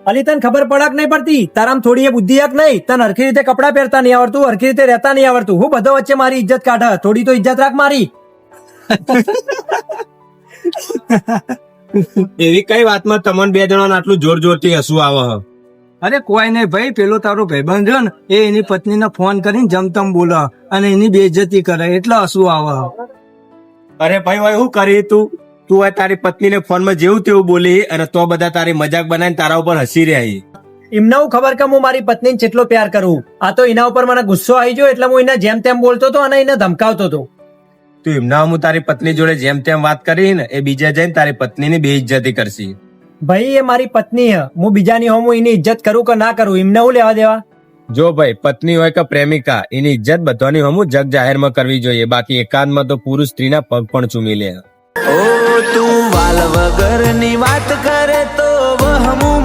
અલી તને ખબર પડક નહીં પડતી, તારામ થોડી એ બુદ્ધિ હક નહીં, તને હરખી રીતે કપડા પહેરતા નહીં આવડતું, હરખી રીતે રહેતા નહીં આવડતું, હું બધો વચ્ચે મારી ઇજ્જત કાઢ, થોડી તો ઇજ્જત રાખ મારી. એવી કઈ વાતમાં તમને બે જણા આટલું જોર જોરથી હસવું આવે? અરે કોઈ નહીં ભાઈ, પેલો તારો ભાઈબંધ રહ્યો ને એ એની પત્નીને ફોન કરીને જમતમ બોલે અને એની બેઇજ્જતી કરે એટલે હસવું આવે. અરે ભાઈ ભાઈ શું કરી તું હોય તારી પત્નીને ફોનમાં જેવું તેવું બોલી અને તો બધા તારી મજાક બનાવીને તારા ઉપર હસી રહ્યા. એમને હું ખબર કે હું મારી પત્નીને કેટલો પ્યાર કરું, આ તો એના ઉપર મને ગુસ્સો આવી ગયો એટલે હું એને જેમ તેમ બોલતો હતો અને એને ધમકાવતો હતો. તું એમના હું તારી પત્ની જોડે જેમ તેમ વાત કરી ને એ બીજા જઈને તારી પત્નીની બેઇજ્જતી કરશી. ભાઈ એ મારી પત્ની હે, હું બીજાની હોમ હું એની ઇજ્જત કરું કે ના કરું એમને હું લેવા દેવા. જો ભાઈ પત્ની હોય કે પ્રેમિકા, એની ઇજ્જત બધાની હમું જગ જાહેરમાં કરવી જોઈએ, બાકી એકાંતમાં તો પુરુષ સ્ત્રીના પગ પણ ચૂમી લે. ઓ તું વાલ વગરની વાત કરે તો વહમું